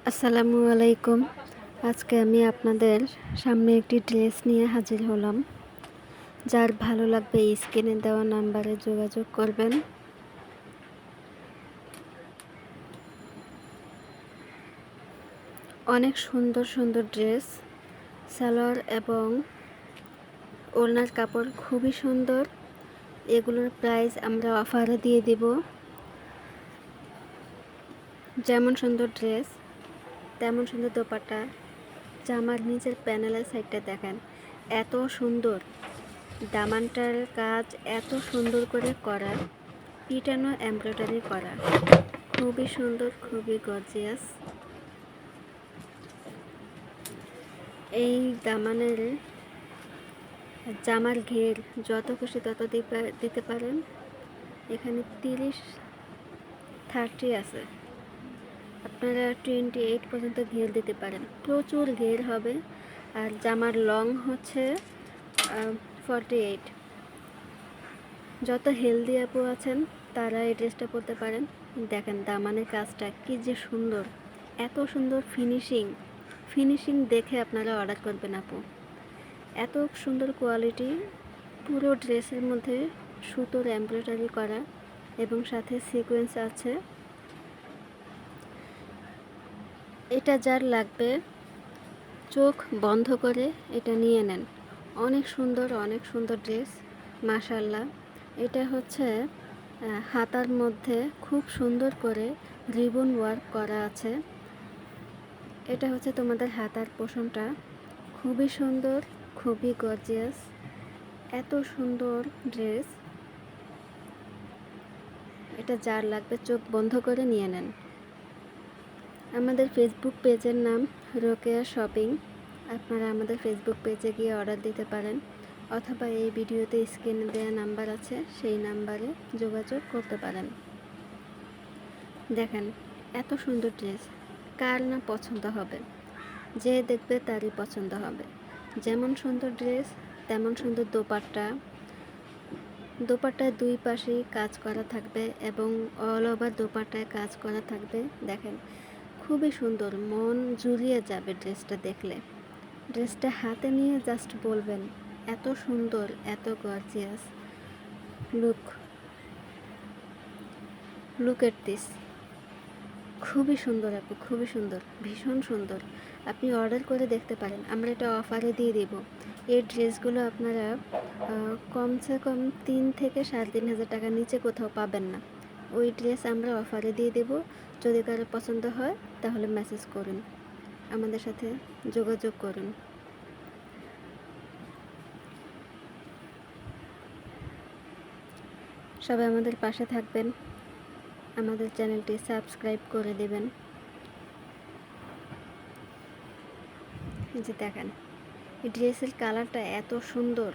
আসসালামু আলাইকুম। আজকে আমি আপনাদের সামনে একটি ড্রেস নিয়ে হাজির হলাম। যার ভালো লাগবে স্ক্রিনে দেওয়া নাম্বারে যোগাযোগ করবেন। অনেক সুন্দর সুন্দর ড্রেস, সালোয়ার এবং ওড়নার কাপড় খুবই সুন্দর। এগুলোর প্রাইস আমরা অফারে দিয়ে দিব। যেমন সুন্দর ড্রেস তেমন সুন্দর দোপাট্টা। জামার নিচের প্যানেলের সাইডটা দেখেন, এত সুন্দর। দামানটার কাজ এত সুন্দর করে করা, পিটানো এমব্রয়ডারি করা, খুবই সুন্দর, খুবই গর্জিয়াস। এই দামানের জামার ঘের যত খুশি তত দিতে পারেন। এখানে 30 আছে, আপনারা 28 পর্যন্ত ঘের দিতে পারেন। প্রচুর ঘের হবে। আর জামার লং হচ্ছে 48। যত হেলদি আপু আছেন তারা এই ড্রেসটা পরতে পারেন। দেখেন দামানের কাজটা কি যে সুন্দর, এত সুন্দর ফিনিশিং দেখে আপনারা অর্ডার করবেন আপু। এত সুন্দর কোয়ালিটি, পুরো ড্রেসের মধ্যে সুতোর এমব্রয়ডারি করা এবং সাথে সিকোয়েন্স আছে। এটা যার লাগবে চোখ বন্ধ করে এটা নিয়ে নেন। অনেক সুন্দর ড্রেস, মাশাআল্লাহ। এটা হচ্ছে হাতার মধ্যে খুব সুন্দর করে রিবন ওয়ার্ক করা আছে। এটা হচ্ছে তোমাদের হাতার পোষণটা, খুবই সুন্দর, খুবই গর্জিয়াস। এত সুন্দর ড্রেস, এটা যার লাগবে চোখ বন্ধ করে নিয়ে নেন। আমাদের ফেসবুক পেজের নাম রোকেয়া শপিং। আপনারা আমাদের ফেসবুক পেজে গিয়ে অর্ডার দিতে পারেন, অথবা এই ভিডিওতে স্ক্রিনে দেওয়া নাম্বার আছে, সেই নাম্বারে যোগাযোগ করতে পারেন। দেখেন এত সুন্দর ড্রেস, কার না পছন্দ হবে? যে দেখবে তারই পছন্দ হবে। যেমন সুন্দর ড্রেস তেমন সুন্দর দোপাট্টায় দুই পাশেই কাজ করা থাকবে এবং অল ওভার দোপাট্টায় কাজ করা থাকবে। দেখেন খুবই সুন্দর, মন জুড়িয়ে যাবে ড্রেসটা দেখলে। ড্রেসটা হাতে নিয়ে জাস্ট বলবেন এত সুন্দর, এত গর্জিয়াস। Look at this. খুবই সুন্দর আপু, খুবই সুন্দর, ভীষণ সুন্দর। আপনি অর্ডার করে দেখতে পারেন, আমরা এটা অফারে দিয়ে দিব। এই ড্রেসগুলো আপনারা কমসে কম 3 থেকে 3.5 হাজার টাকার নিচে কোথাও পাবেন না। ওই ড্রেস আমরা অফারে দিয়ে দেব। যদি কারো পছন্দ হয় তাহলে মেসেজ করুন, আমাদের সাথে যোগাযোগ করুন। সবাই আমাদের পাশে থাকবেন, আমাদের চ্যানেলটি সাবস্ক্রাইব করে দেবেন। এই যে দেখেন, এই ড্রেসের কালারটা এত সুন্দর।